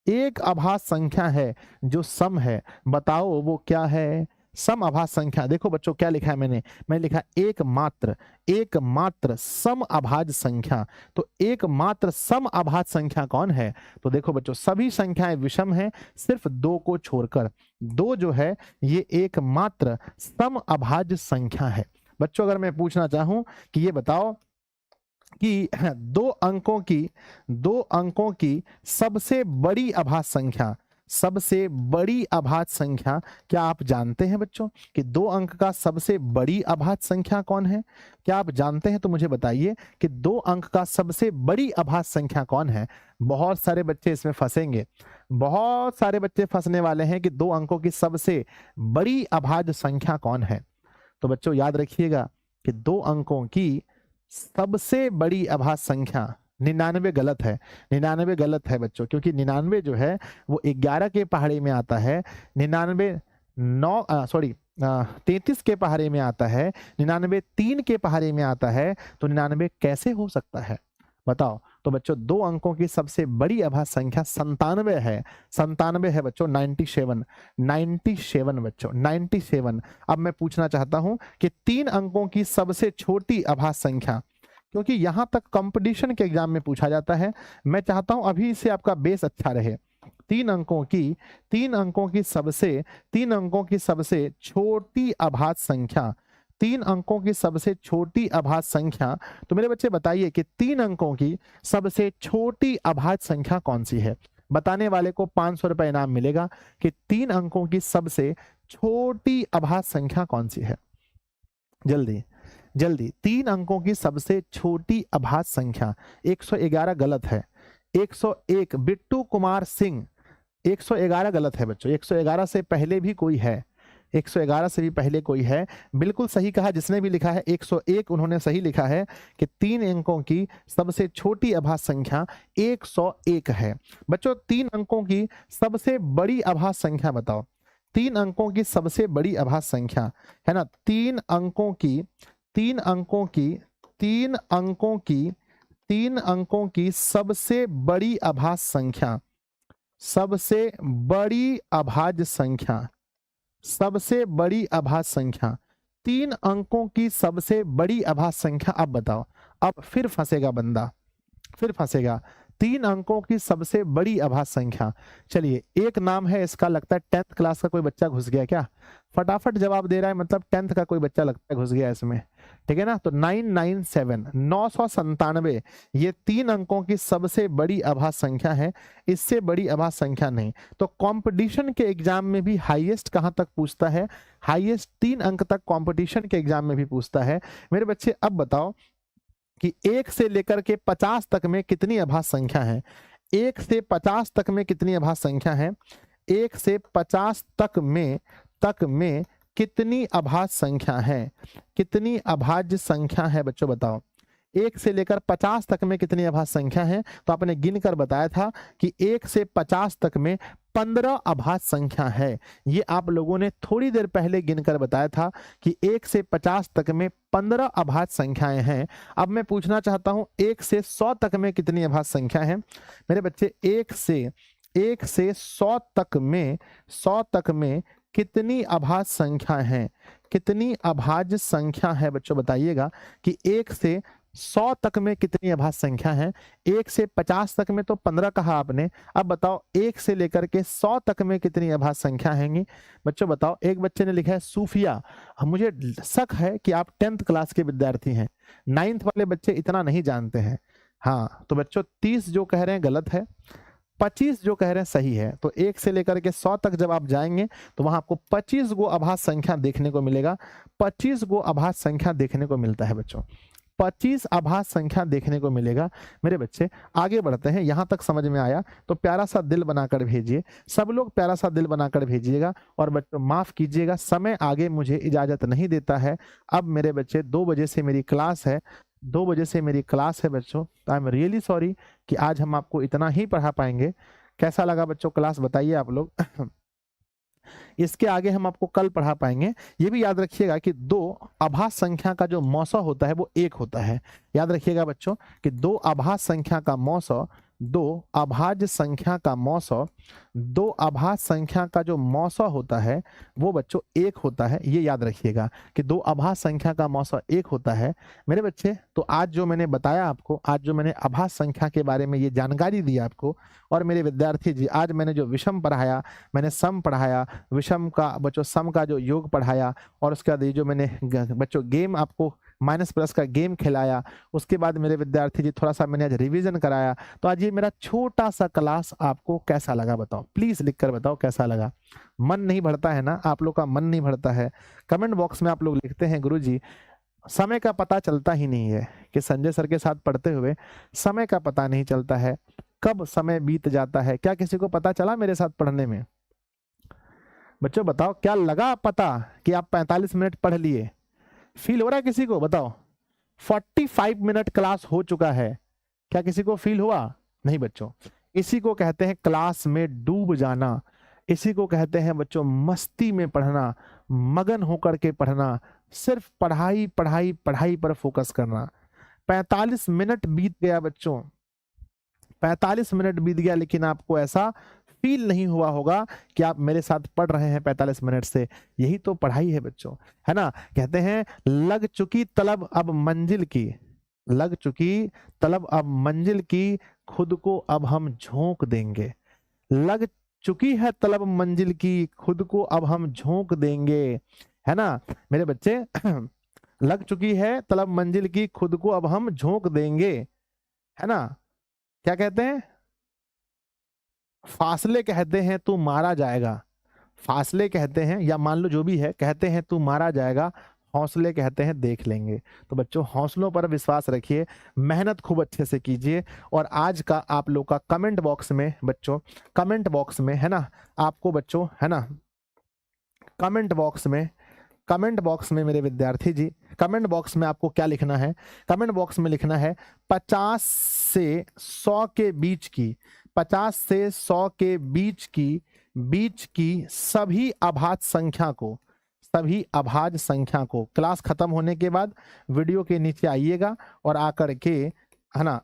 एक अभाज्य संख्या है जो सम है, बताओ वो क्या है। सम अभाज्य संख्या, देखो बच्चों क्या लिखा है मैं लिखा एकमात्र सम अभाज्य संख्या। तो एकमात्र सम अभाज्य संख्या कौन है, तो देखो बच्चों सभी संख्याएं विषम हैं सिर्फ 2 को छोड़कर। 2 जो है ये एकमात्र सम अभाज्य संख्या है। बच्चों अगर मैं पूछना चाहूं कि ये बताओ कि 2 अंकों की सबसे बड़ी अभाज्य संख्या, सबसे बड़ी अभाज्य संख्या क्या आप जानते हैं बच्चों कि 2 अंक का सबसे बड़ी अभाज्य संख्या कौन है। क्या आप जानते हैं तो मुझे बताइए कि 2 अंक का सबसे बड़ी अभाज्य संख्या कौन है। बहुत सारे बच्चे इसमें फंसेंगे, बहुत सारे बच्चे फंसने वाले हैं कि 2 अंकों की सबसे बड़ी अभाज्य संख्या कौन है। तो बच्चों याद रखिएगा कि 2 अंकों की सबसे बड़ी अभाज्य संख्या 99 गलत है, 99 गलत है बच्चों, क्योंकि 99 जो है वो 11 के पहाड़े में आता है, 33 के पहाड़े में आता है, 99 3 के पहाड़े में आता है, तो 99 कैसे हो सकता है बताओ। तो बच्चों 2 अंकों की सबसे बड़ी अभाज्य संख्या 97 है। 97 है बच्चों, 97, 97 बच्चों, 97। अब मैं पूछना चाहता हूं कि 3 अंकों की सबसे छोटी अभाज्य संख्या, क्योंकि यहां तक कंपटीशन के एग्जाम में पूछा जाता है, मैं चाहता हूं अभी से आपका बेस अच्छा रहे। 3 अंकों की 3 अंकों की सबसे 3 अंकों की सबसे छोटी अभाज्य संख्या, 3 अंकों की सबसे छोटी अभाज्य संख्या। तो मेरे बच्चे बताइए कि 3 अंकों की सबसे छोटी अभाज्य संख्या कौन सी है। बताने वाले को 500 रुपए इनाम मिलेगा कि 3 अंकों की सबसे छोटी अभाज्य संख्या कौन सी है। जल्दी जल्दी, 3 अंकों की सबसे छोटी अभाज्य संख्या। 111 गलत है। 101 बिट्टू कुमार सिंह, 111 गलत है बच्चों। 111 से पहले भी कोई है, 111 से भी पहले कोई है। बिल्कुल सही कहा जिसने भी लिखा है 101, उन्होंने सही लिखा है कि 3 अंकों की सबसे छोटी अभाज्य संख्या 101 है। बच्चों 3 अंकों की सबसे बड़ी अभाज्य संख्या बताओ। 3 अंकों की सबसे बड़ी अभाज्य संख्या है ना, 3 अंकों की 3 अंकों की 3 अंकों की 3 अंकों की सबसे बड़ी अभाज्य संख्या, सबसे बड़ी अभाज्य संख्या, सबसे बड़ी अभाज्य संख्या, 3 अंकों की सबसे बड़ी अभाज्य संख्या। अब बताओ, अब फिर फंसेगा बंदा, फिर फंसेगा। 3 अंकों की सबसे बड़ी अभाज्य संख्या। चलिए एक नाम है इसका, लगता है 10th क्लास का कोई बच्चा घुस गया क्या, फटाफट जवाब दे रहा है, मतलब 10th का कोई बच्चा लगता है घुस गया इसमें, ठीक है ना। तो 997, 997 ये 3 अंकों की सबसे बड़ी अभाज्य संख्या है, इससे बड़ी अभाज्य संख्या नहीं। तो कंपटीशन के एग्जाम में भी हाईएस्ट कहां तक पूछता है, हाईएस्ट 3 अंक तक कंपटीशन के एग्जाम में भी पूछता है। मेरे बच्चे अब बताओ कि 1 से लेकर के 50 तक में कितनी अभाज्य संख्या है। 1 से 50 तक में कितनी अभाज्य संख्या है। 1 से 50 तक में कितनी अभाज्य संख्या है, कितनी अभाज्य संख्या है बच्चों बताओ। 1 से लेकर 50 तक में कितनी अभाज्य संख्या है। तो आपने गिन कर बताया था कि 1 से 50 तक में 15 अभाज्य संख्या है। ये आप लोगों ने थोड़ी देर पहले गिनकर बताया था कि 1 से 50 तक में 15 अभाज्य संख्याएं हैं। अब मैं पूछना चाहता हूं 1 से 100 तक में कितनी अभाज्य संख्या है। मेरे बच्चे 1 से 100 तक में कितनी अभाज्य संख्या है, कितनी अभाज्य संख्या है बच्चों बताइएगा कि 1 से 100 तक में कितनी अभाज्य संख्या है। 1 से 50 तक में तो 15 कहा आपने, अब बताओ 1 से लेकर के 100 तक में कितनी अभाज्य संख्या हैंगी बच्चों बताओ। एक बच्चे ने लिखा है सूफिया, मुझे शक है कि आप 10th क्लास के विद्यार्थी हैं, 9th वाले बच्चे इतना नहीं जानते हैं। हाँ तो बच्चों 30 जो कह रहे हैं गलत है, 25 जो कह रहे हैं सही है। तो 1 से लेकर के 100 तक जब आप जाएंगे तो वहां आपको 25 गो अभाज्य संख्या देखने को मिलेगा, 25 गो अभाज्य संख्या देखने को मिलता है बच्चों, 25 अभाज्य संख्या देखने को मिलेगा। मेरे बच्चे आगे बढ़ते हैं, यहां तक समझ में आया तो प्यारा सा दिल बनाकर भेजिए, सब लोग प्यारा सा दिल बनाकर भेजिएगा। और बच्चों माफ कीजिएगा समय आगे मुझे इजाजत नहीं देता है। अब मेरे बच्चे 2 बजे से मेरी क्लास है, 2 बजे से मेरी क्लास है बच्चों। आई एम रियली सॉरी कि आज हम आपको इतना ही पढ़ा पाएंगे। कैसा लगा बच्चों क्लास बताइए आप लोग। इसके आगे हम आपको कल पढ़ा पाएंगे। ये भी याद रखिएगा कि 2 अभाज्य संख्या का जो मौसा होता है वो 1 होता है। याद रखिएगा बच्चों कि 2 अभाज्य संख्या का मौसा, 2 अभाज्य संख्या का मौसा, 2 अभाज्य संख्या का जो मौसा होता है वो बच्चों 1 होता है। ये याद रखिएगा कि 2 अभाज्य संख्या का मौसा 1 होता है। मेरे बच्चे तो आज जो मैंने बताया आपको, आज जो मैंने अभाज्य संख्या के बारे में ये जानकारी दी आपको, और मेरे विद्यार्थी जी आज मैंने जो विषम पढ़ाया, मैंने सम पढ़ाया, विषम का बच्चों सम का जो योग पढ़ाया, और उसके बाद ये जो मैंने बच्चों गेम आपको माइनस प्लस का गेम खिलाया, उसके बाद मेरे विद्यार्थी जी थोड़ा सा मैंने आज रिवीजन कराया। तो आज ये मेरा छोटा सा क्लास आपको कैसा लगा बताओ, प्लीज लिखकर बताओ कैसा लगा। मन नहीं भरता है ना, आप लोग का मन नहीं भरता है। कमेंट बॉक्स में आप लोग लिखते हैं गुरुजी समय का पता चलता ही नहीं है, कि संजय सर के साथ पढ़ते हुए समय का पता नहीं चलता है, कब समय बीत जाता है। क्या किसी को पता चला मेरे साथ पढ़ने में? बच्चों बताओ क्या लगा पता कि आप 45 मिनट पढ़ लिए? फील हो रहा है किसी को बताओ? 45 मिनट क्लास हो चुका है, क्या किसी को फील हुआ? नहीं बच्चों, इसी को कहते हैं क्लास में डूब जाना, इसी को कहते हैं बच्चों मस्ती में पढ़ना, मगन होकर के पढ़ना, सिर्फ पढ़ाई पढ़ाई पढ़ाई पर फोकस करना। 45 मिनट बीत गया बच्चों, 45 मिनट बीत गया, लेकिन आपको ऐसा फील नहीं हुआ होगा कि आप मेरे साथ पढ़ रहे हैं 45 मिनट से। यही तो पढ़ाई है बच्चों, है ना। कहते हैं लग चुकी तलब अब मंजिल की, लग चुकी तलब अब मंजिल की, खुद को अब हम झोंक देंगे। लग चुकी है तलब मंजिल की, खुद को अब हम झोंक देंगे, है ना मेरे बच्चे। लग चुकी है तलब मंजिल की, खुद को अब हम झोंक देंगे, है ना। क्या कहते हैं, फासले कहते हैं तू मारा जाएगा, फासले कहते हैं या मान लो जो भी है, कहते हैं तू मारा जाएगा, हौसले कहते हैं देख लेंगे। तो बच्चों हौसलों पर विश्वास रखिए, मेहनत खूब अच्छे से कीजिए, और आज का आप लोग का कमेंट बॉक्स में बच्चों, कमेंट बॉक्स में, है ना, आपको बच्चों, है ना, कमेंट बॉक्स में, कमेंट बॉक्स में मेरे विद्यार्थी जी, कमेंट बॉक्स में आपको क्या लिखना है, कमेंट बॉक्स में लिखना है 50 से 100 के बीच की, 50 से 100 के बीच की सभी अभाज्य संख्या को, सभी अभाज्य संख्या को, क्लास खत्म होने के बाद वीडियो के नीचे आइएगा और आकर के, है ना,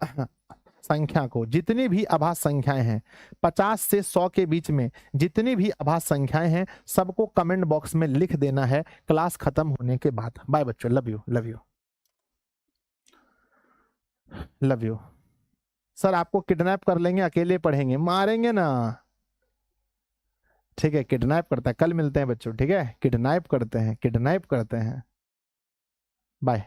संख्या को, जितनी भी अभाज्य संख्याएं हैं 50 से 100 के बीच में जितनी भी अभाज्य संख्याएं हैं, सबको कमेंट बॉक्स में लिख देना है क्लास खत्म होने के बाद। बाय बच्चों, love you, love you, love you. Sir आपको किडनैप कर लेंगे, अकेले पढ़ेंगे, मारेंगे ना, ठीक है, किडनैप करता है, कल मिलते हैं बच्चों, ठीक है, किडनैप करते हैं, किडनैप करते हैं। बाय।